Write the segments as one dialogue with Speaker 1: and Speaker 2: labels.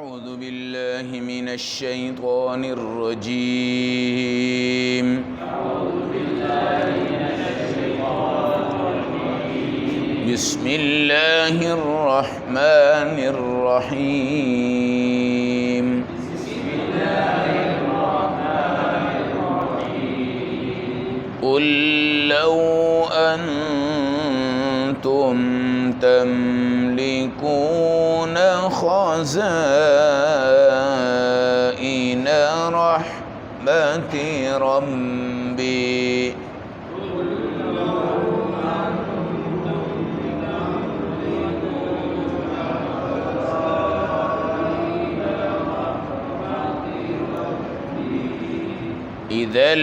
Speaker 1: أعوذ بالله من الشيطان الرجيم بسم الله الرحمن الرحيم قل لو أنتم تملكون خزائن رحمة ربي إذا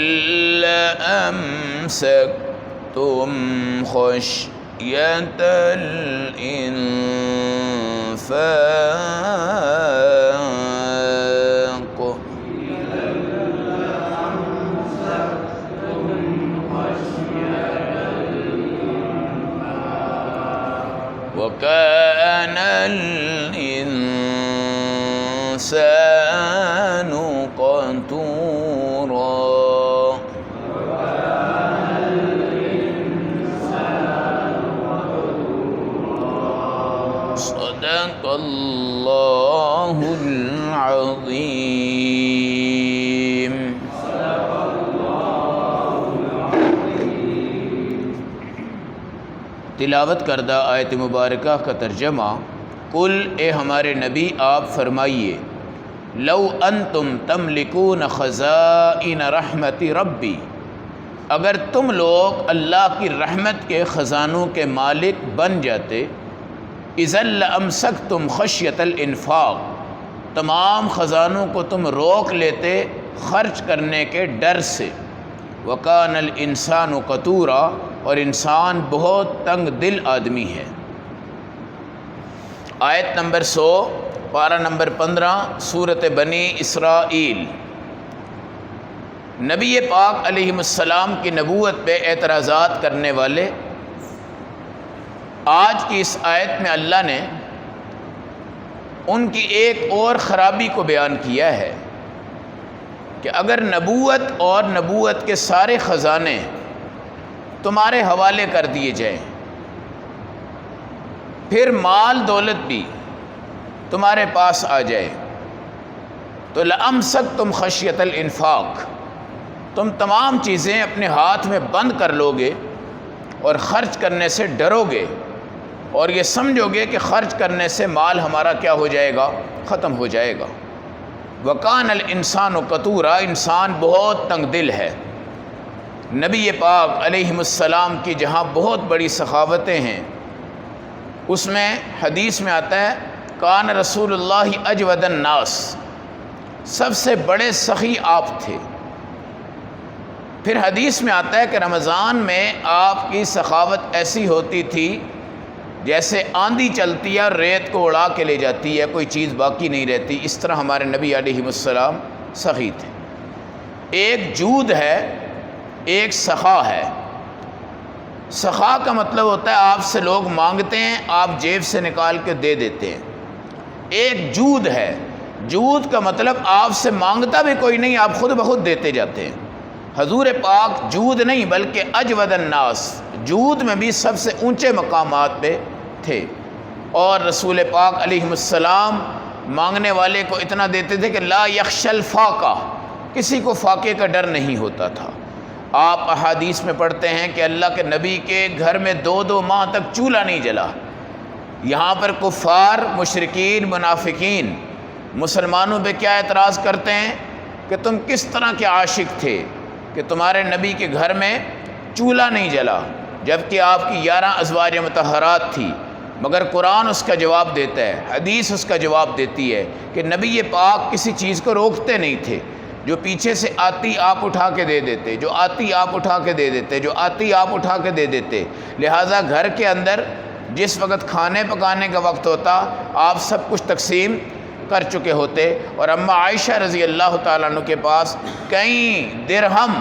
Speaker 1: لأمسكتم خشية الإنفاق وكان الإنسان قتورا صدق اللہ العظیم۔ تلاوت کردہ آیت مبارکہ کا ترجمہ: قل اے ہمارے نبی آپ فرمائیے، لو انتم تملکون خزائن رحمت ربی، اگر تم لوگ اللہ کی رحمت کے خزانوں کے مالک بن جاتے، اذا لامسکتم خشیۃ الانفاق، تمام خزانوں کو تم روک لیتے خرچ کرنے کے ڈر سے، وکان الانسان قتورا، اور انسان بہت تنگ دل آدمی ہے۔ آیت نمبر 100، پارہ نمبر 15، سورۃ بنی اسرائیل۔ نبی پاک علیہ السلام کی نبوت پہ اعتراضات کرنے والے، آج کی اس آیت میں اللہ نے ان کی ایک اور خرابی کو بیان کیا ہے کہ اگر نبوت اور نبوت کے سارے خزانے تمہارے حوالے کر دیے جائیں، پھر مال دولت بھی تمہارے پاس آ جائے، تو لَأَمْسَكْتُمْ خَشْيَةَ الْإِنفَاقِ، تم تمام چیزیں اپنے ہاتھ میں بند کر لو گے اور خرچ کرنے سے ڈرو گے، اور یہ سمجھو گے کہ خرچ کرنے سے مال ہمارا کیا ہو جائے گا؟ ختم ہو جائے گا۔ وَكَانَ الْإِنسَانُ قَتُورًا، انسان بہت تنگ دل ہے۔ نبی پاک علیہ السلام کی جہاں بہت بڑی سخاوتیں ہیں، اس میں حدیث میں آتا ہے کان رسول اللہ اجود الناس، سب سے بڑے سخی آپ تھے۔ پھر حدیث میں آتا ہے کہ رمضان میں آپ کی سخاوت ایسی ہوتی تھی جیسے آندھی چلتی ہے اور ریت کو اڑا کے لے جاتی ہے، کوئی چیز باقی نہیں رہتی، اس طرح ہمارے نبی علیہ السلام سخی تھے۔ ایک جود ہے، ایک سخا ہے۔ سخا کا مطلب ہوتا ہے آپ سے لوگ مانگتے ہیں، آپ جیب سے نکال کے دے دیتے ہیں۔ ایک جود ہے، جود کا مطلب آپ سے مانگتا بھی کوئی نہیں، آپ خود بخود دیتے جاتے ہیں۔ حضور پاک جود نہیں بلکہ اجود الناس، جود میں بھی سب سے اونچے مقامات پہ تھے، اور رسول پاک علیہ السلام مانگنے والے کو اتنا دیتے تھے کہ لا یخشى الفاقہ، کسی کو فاقے کا ڈر نہیں ہوتا تھا۔ آپ احادیث میں پڑھتے ہیں کہ اللہ کے نبی کے گھر میں 2 ماہ تک چولہا نہیں جلا۔ یہاں پر کفار، مشرکین، منافقین مسلمانوں پہ کیا اعتراض کرتے ہیں کہ تم کس طرح کے عاشق تھے کہ تمہارے نبی کے گھر میں چولہا نہیں جلا، جبکہ آپ کی 11 ازواج مطہرات تھی، مگر قرآن اس کا جواب دیتا ہے، حدیث اس کا جواب دیتی ہے کہ نبی پاک کسی چیز کو روکتے نہیں تھے، جو پیچھے سے آتی آپ اٹھا کے دے دیتے، جو آتی آپ اٹھا کے دے دیتے، جو آتی آپ اٹھا کے دے دیتے۔ لہٰذا گھر کے اندر جس وقت کھانے پکانے کا وقت ہوتا، آپ سب کچھ تقسیم کر چکے ہوتے، اور اماں عائشہ رضی اللہ تعالیٰ عنہ کے پاس کئی درہم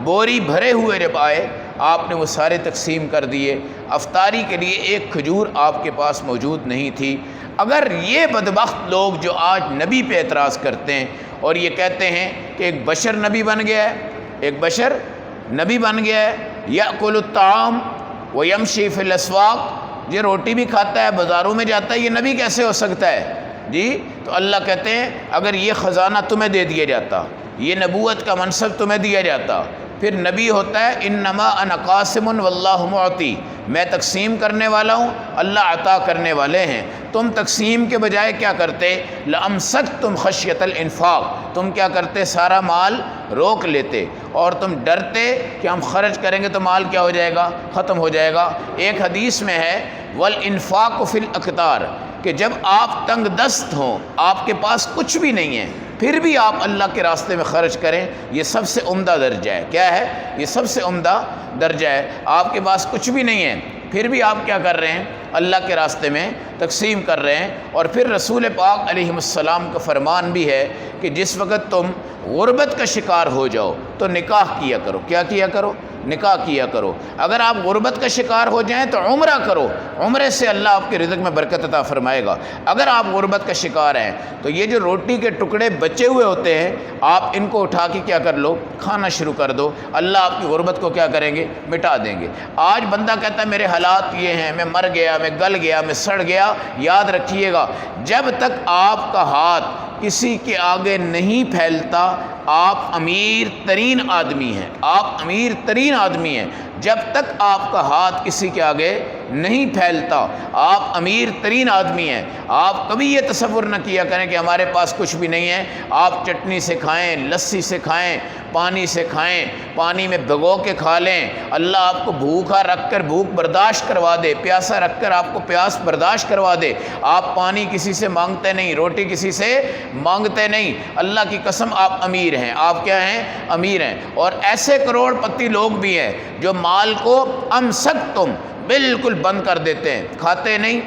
Speaker 1: بوری بھرے ہوئے جب آئے، آپ نے وہ سارے تقسیم کر دیے۔ افطاری کے لیے ایک کھجور آپ کے پاس موجود نہیں تھی۔ اگر یہ بدبخت لوگ جو آج نبی پہ اعتراض کرتے ہیں اور یہ کہتے ہیں کہ ایک بشر نبی بن گیا ہے، ایک بشر نبی بن گیا ہے، یأکل الطعام ویمشی فی الاسواق، یہ روٹی بھی کھاتا ہے، بازاروں میں جاتا ہے، یہ نبی کیسے ہو سکتا ہے؟ جی تو اللہ کہتے ہیں اگر یہ خزانہ تمہیں دے دیا جاتا، یہ نبوت کا منصب تمہیں دیا جاتا، پھر نبی ہوتا ہے انما انا قاسم واللہ معطی، میں تقسیم کرنے والا ہوں، اللہ عطا کرنے والے ہیں۔ تم تقسیم کے بجائے کیا کرتے؟ لَأَمْسَكْتُمْ خَشْيَةَ الْإِنفاق، تم کیا کرتے؟ سارا مال روک لیتے اور تم ڈرتے کہ ہم خرچ کریں گے تو مال کیا ہو جائے گا؟ ختم ہو جائے گا۔ ایک حدیث میں ہے وَالْإِنفَاقُ فِي الْأَقْدَارِ، کہ جب آپ تنگ دست ہوں، آپ کے پاس کچھ بھی نہیں ہے، پھر بھی آپ اللہ کے راستے میں خرچ کریں، یہ سب سے عمدہ درجہ ہے۔ کیا ہے؟ یہ سب سے عمدہ درجہ ہے۔ آپ کے پاس کچھ بھی نہیں ہے، پھر بھی آپ کیا کر رہے ہیں؟ اللہ کے راستے میں تقسیم کر رہے ہیں۔ اور پھر رسول پاک علیہ السلام کا فرمان بھی ہے کہ جس وقت تم غربت کا شکار ہو جاؤ تو نکاح کیا کرو۔ کیا کیا کرو؟ نکاح کیا کرو۔ اگر آپ غربت کا شکار ہو جائیں تو عمرہ کرو، عمرے سے اللہ آپ کے رزق میں برکت عطا فرمائے گا۔ اگر آپ غربت کا شکار ہیں تو یہ جو روٹی کے ٹکڑے بچے ہوئے ہوتے ہیں، آپ ان کو اٹھا کے کیا کر لو؟ کھانا شروع کر دو، اللہ آپ کی غربت کو کیا کریں گے؟ مٹا دیں گے۔ آج بندہ کہتا ہے میرے حالات یہ ہیں، میں مر گیا، میں گل گیا، میں سڑ گیا۔ یاد رکھیے گا جب تک آپ کا ہاتھ کسی کے آگے نہیں پھیلتا آپ امیر ترین آدمی ہیں، آپ امیر ترین آدمی ہیں۔ جب تک آپ کا ہاتھ کسی کے آگے نہیں پھیلتا آپ امیر ترین آدمی ہیں۔ آپ کبھی یہ تصور نہ کیا کریں کہ ہمارے پاس کچھ بھی نہیں ہے۔ آپ چٹنی سے کھائیں، لسی سے کھائیں، پانی سے کھائیں، پانی میں بھگو کے کھا لیں، اللہ آپ کو بھوکا رکھ کر بھوک برداشت کروا دے، پیاسا رکھ کر آپ کو پیاس برداشت کروا دے۔ آپ پانی کسی سے مانگتے نہیں، روٹی کسی سے مانگتے نہیں، اللہ کی قسم آپ امیر ہیں۔ آپ کیا ہیں؟ امیر ہیں۔ اور ایسے کروڑ پتی لوگ بھی ہیں جو مال کو امسکتم بالکل بند کر دیتے ہیں، کھاتے نہیں،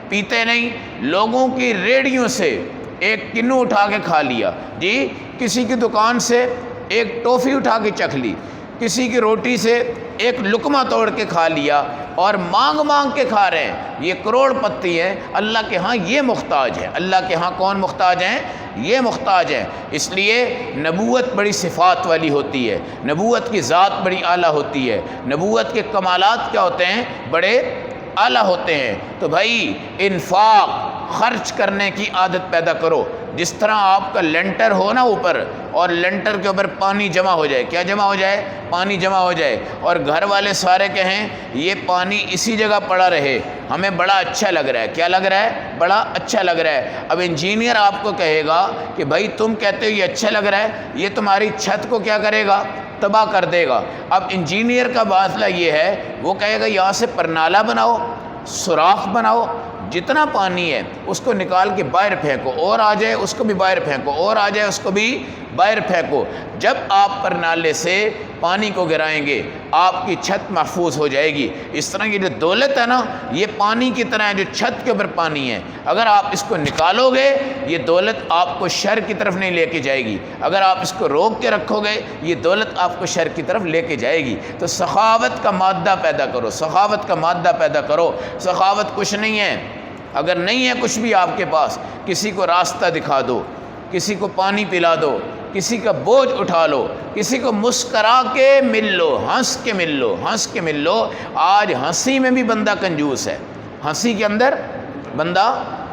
Speaker 1: پیتے نہیں، لوگوں کی ریڑھیوں سے ایک کنو اٹھا کے کھا لیا، جی کسی کی دکان سے ایک ٹوفی اٹھا کے چکھ لی، کسی کی روٹی سے ایک لقمہ توڑ کے کھا لیا اور مانگ مانگ کے کھا رہے ہیں۔ یہ کروڑ پتی ہیں، اللہ کے ہاں یہ محتاج ہے۔ اللہ کے ہاں کون محتاج ہیں؟ یہ محتاج ہیں۔ اس لیے نبوت بڑی صفات والی ہوتی ہے، نبوت کی ذات بڑی اعلیٰ ہوتی ہے، نبوت کے کمالات کیا ہوتے ہیں؟ بڑے اعلیٰ ہوتے ہیں۔ تو بھائی انفاق، خرچ کرنے کی عادت پیدا کرو۔ جس طرح آپ کا لینٹر ہو نا اوپر، اور لینٹر کے اوپر پانی جمع ہو جائے، کیا جمع ہو جائے؟ پانی جمع ہو جائے، اور گھر والے سارے کہیں یہ پانی اسی جگہ پڑا رہے، ہمیں بڑا اچھا لگ رہا ہے۔ کیا لگ رہا ہے؟ بڑا اچھا لگ رہا ہے۔ اب انجینئر آپ کو کہے گا کہ بھائی تم کہتے ہو یہ اچھا لگ رہا ہے، یہ تمہاری چھت کو کیا کرے گا؟ تباہ کر دے گا۔ اب انجینئر کا مسئلہ یہ ہے، وہ کہے گا یہاں سے پرنالہ بناؤ، سوراخ بناؤ، جتنا پانی ہے اس کو نکال کے باہر پھینکو، اور آ جائے اس کو بھی باہر پھینکو، اور آ جائے اس کو بھی باہر پھینکو۔ جب آپ پرنالے سے پانی کو گرائیں گے آپ کی چھت محفوظ ہو جائے گی۔ اس طرح کی جو دولت ہے نا، یہ پانی کی طرح ہے جو چھت کے اوپر پانی ہے، اگر آپ اس کو نکالو گے یہ دولت آپ کو شر کی طرف نہیں لے کے جائے گی، اگر آپ اس کو روک کے رکھو گے یہ دولت آپ کو شر کی طرف لے کے جائے گی۔ تو سخاوت کا مادہ پیدا کرو، سخاوت کا مادہ پیدا کرو۔ سخاوت کچھ نہیں ہے، اگر نہیں ہے کچھ بھی آپ کے پاس، کسی کو راستہ دکھا دو، کسی کو پانی پلا دو، کسی کا بوجھ اٹھا لو، کسی کو مسکرا کے مل لو، ہنس کے مل لو، ہنس کے مل لو۔ آج ہنسی میں بھی بندہ کنجوس ہے، ہنسی کے اندر بندہ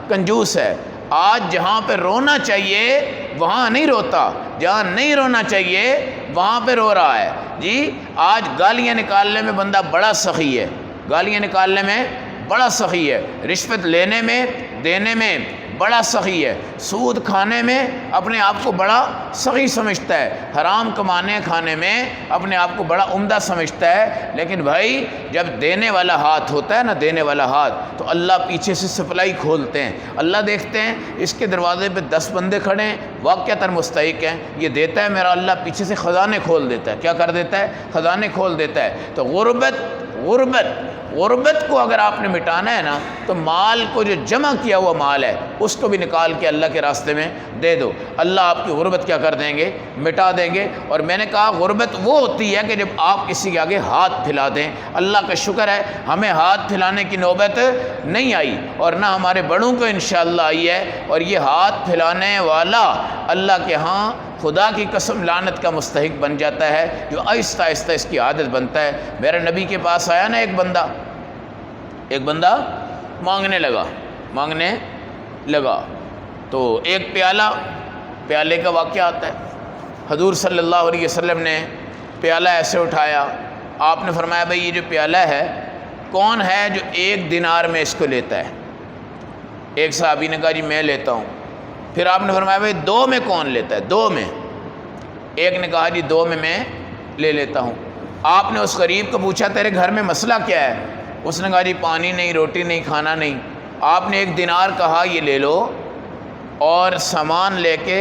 Speaker 1: کنجوس ہے۔ آج جہاں پہ رونا چاہیے وہاں نہیں روتا، جہاں نہیں رونا چاہیے وہاں پہ رو رہا ہے۔ جی آج گالیاں نکالنے میں بندہ بڑا سخی ہے، گالیاں نکالنے میں بڑا سخی ہے، رشوت لینے میں دینے میں بڑا سخی ہے، سود کھانے میں اپنے آپ کو بڑا سخی سمجھتا ہے، حرام کمانے کھانے میں اپنے آپ کو بڑا عمدہ سمجھتا ہے۔ لیکن بھائی جب دینے والا ہاتھ ہوتا ہے نا، دینے والا ہاتھ، تو اللہ پیچھے سے سپلائی کھولتے ہیں۔ اللہ دیکھتے ہیں اس کے دروازے پہ 10 بندے کھڑے ہیں، واقعتاً مستحق ہیں، یہ دیتا ہے میرا اللہ پیچھے سے خزانے کھول دیتا ہے۔ کیا کر دیتا ہے؟ خزانے کھول دیتا ہے۔ تو غربت کو اگر آپ نے مٹانا ہے نا، تو مال کو جو جمع کیا ہوا مال ہے اس کو بھی نکال کے اللہ کے راستے میں دے دو، اللہ آپ کی غربت کیا کر دیں گے؟ مٹا دیں گے۔ اور میں نے کہا غربت وہ ہوتی ہے کہ جب آپ کسی کے آگے ہاتھ پھیلا دیں۔ اللہ کا شکر ہے ہمیں ہاتھ پھیلانے کی نوبت نہیں آئی، اور نہ ہمارے بڑوں کو انشاءاللہ آئی ہے، اور یہ ہاتھ پھیلانے والا اللہ کے ہاں خدا کی قسم لعنت کا مستحق بن جاتا ہے، جو آہستہ آہستہ اس کی عادت بنتا ہے۔ میرے نبی کے پاس آیا نا ایک بندہ مانگنے لگا تو ایک پیالے کا واقعہ آتا ہے۔ حضور صلی اللہ علیہ وسلم نے پیالہ ایسے اٹھایا، آپ نے فرمایا بھئی یہ جو پیالہ ہے کون ہے جو 1 دینار میں اس کو لیتا ہے؟ ایک صحابی نے کہا جی میں لیتا ہوں۔ پھر آپ نے فرمایا بھئی 2 میں کون لیتا ہے؟ 2 میں؟ ایک نے کہا جی 2 میں لے لیتا ہوں۔ آپ نے اس غریب کو پوچھا تیرے گھر میں مسئلہ کیا ہے؟ اس نے کہا جی پانی نہیں، روٹی نہیں، کھانا نہیں۔ آپ نے 1 دینار کہا یہ لے لو اور سامان لے کے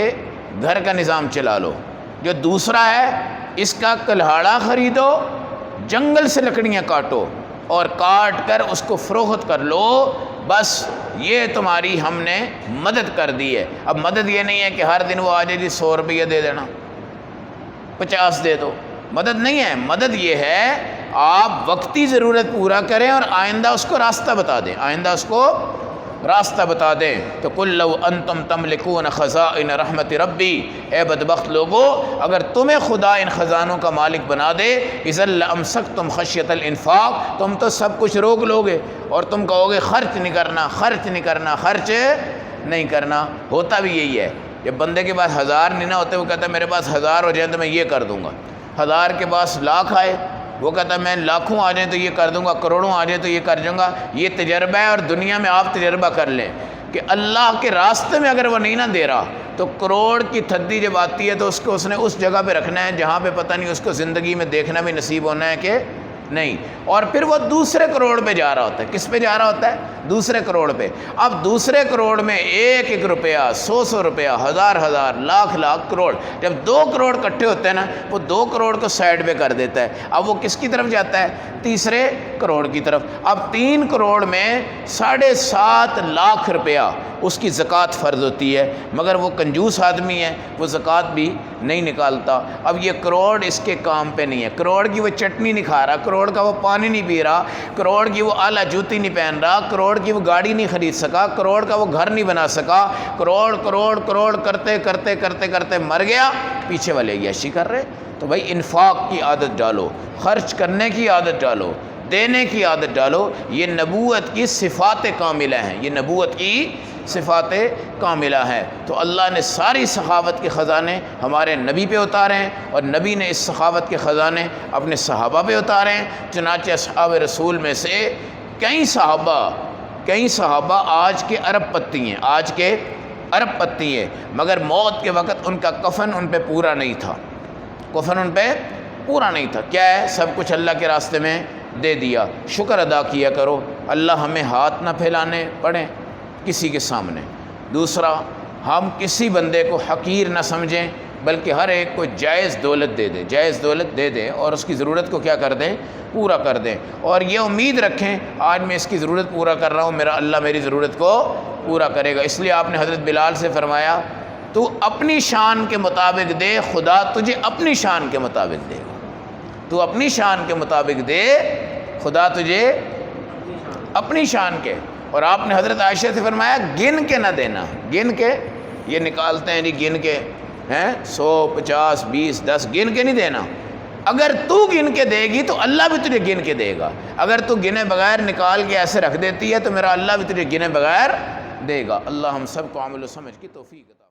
Speaker 1: گھر کا نظام چلا لو۔ جو دوسرا ہے اس کا کلہاڑا خریدو، جنگل سے لکڑیاں کاٹو اور کاٹ کر اس کو فروخت کر لو، بس یہ تمہاری ہم نے مدد کر دی ہے۔ اب مدد یہ نہیں ہے کہ ہر دن وہ آ جائے جی 100 روپیہ دے دینا، 50 دے دو، مدد نہیں ہے۔ مدد یہ ہے آپ وقتی ضرورت پورا کریں اور آئندہ اس کو راستہ بتا دیں۔ تو قُل لَوْ أَنْتُمْ تَمْلِكُونَ خَزَائِنَ رَحْمَتِ رَبِّی، اے بدبخت لوگو اگر تمہیں خدا ان خزانوں کا مالک بنا دے، اِذًا لَأَمْسَكْتُمْ خَشْيَةَ الْإِنفاق، تم تو سب کچھ روک لوگے اور تم کہو گے خرچ نہیں کرنا۔ ہوتا بھی یہی ہے، جب بندے کے پاس 1000 نہیں نہ ہوتے وہ کہتا ہے میرے پاس 1000 ہو جائیں تو میں یہ کر دوں گا۔ 1000 کے پاس لاکھ آئے وہ کہتا ہے میں لاکھوں آ جائیں تو یہ کر دوں گا، کروڑوں آ جائیں تو یہ کر دوں گا۔ یہ تجربہ ہے، اور دنیا میں آپ تجربہ کر لیں کہ اللہ کے راستے میں اگر وہ نہیں نہ دے رہا تو کروڑ کی تھدی جب آتی ہے تو اس نے اس جگہ پہ رکھنا ہے جہاں پہ پتہ نہیں اس کو زندگی میں دیکھنا بھی نصیب ہونا ہے کہ نہیں، اور پھر وہ دوسرے کروڑ پہ جا رہا ہوتا ہے۔ کس پہ جا رہا ہوتا ہے؟ دوسرے کروڑ پہ۔ اب دوسرے کروڑ میں 1 روپیہ، 100 روپیہ، 1000 لاکھ کروڑ، جب 2 کروڑ کٹھے ہوتے ہیں نا وہ 2 کروڑ کو سائڈ پہ کر دیتا ہے۔ اب وہ کس کی طرف جاتا ہے؟ تیسرے کروڑ کی طرف۔ اب 3 کروڑ میں 7.5 لاکھ روپیہ اس کی زکوٰۃ فرض ہوتی ہے، مگر وہ کنجوس آدمی ہے، وہ زکوٰۃ بھی نہیں نکالتا۔ اب یہ کروڑ اس کے کام پہ نہیں ہے، کروڑ کی وہ چٹنی نہیں کھا رہا، کروڑ کا وہ پانی نہیں پی رہا، کروڑ کی وہ اعلیٰ جوتی نہیں پہن رہا، کروڑ کی وہ گاڑی نہیں خرید سکا، کروڑ کا وہ گھر نہیں بنا سکا۔ کروڑ کرتے مر گیا، پیچھے والے عیاشی کر رہے۔ تو بھائی انفاق کی عادت ڈالو، خرچ کرنے کی عادت ڈالو، دینے کی عادت ڈالو۔ یہ نبوت کی صفات کاملہ ہیں۔ تو اللہ نے ساری سخاوت کے خزانے ہمارے نبی پہ اتارے ہیں، اور نبی نے اس سخاوت کے خزانے اپنے صحابہ پہ اتارے ہیں۔ چنانچہ اصحاب رسول میں سے کئی صحابہ آج کے ارب پتی ہیں، مگر موت کے وقت ان کا کفن ان پہ پورا نہیں تھا۔ کیا ہے؟ سب کچھ اللہ کے راستے میں دے دیا۔ شکر ادا کیا کرو، اللہ ہمیں ہاتھ نہ پھیلانے پڑیں کسی کے سامنے۔ دوسرا، ہم کسی بندے کو حقیر نہ سمجھیں، بلکہ ہر ایک کو جائز دولت دے دیں اور اس کی ضرورت کو کیا کر دیں؟ پورا کر دیں، اور یہ امید رکھیں آج میں اس کی ضرورت پورا کر رہا ہوں، اللہ میری ضرورت کو پورا کرے گا۔ اس لیے آپ نے حضرت بلال سے فرمایا تو اپنی شان کے مطابق دے، خدا تجھے اپنی شان کے مطابق دے گا۔ تو اپنی شان کے مطابق دے، خدا تجھے اپنی شان کے۔ اور آپ نے حضرت عائشہ سے فرمایا گن کے نہ دینا، گن کے یہ نکالتے ہیں جی، گن کے 100 50 20 10 گن کے نہیں دینا۔ اگر تو گن کے دے گی تو اللہ بھی تجھے گن کے دے گا، اگر تو گنے بغیر نکال کے ایسے رکھ دیتی ہے تو میرا اللہ بھی تجھے گنے بغیر دے گا۔ اللہ ہم سب کو عمل و سمجھ کی توفیق عطا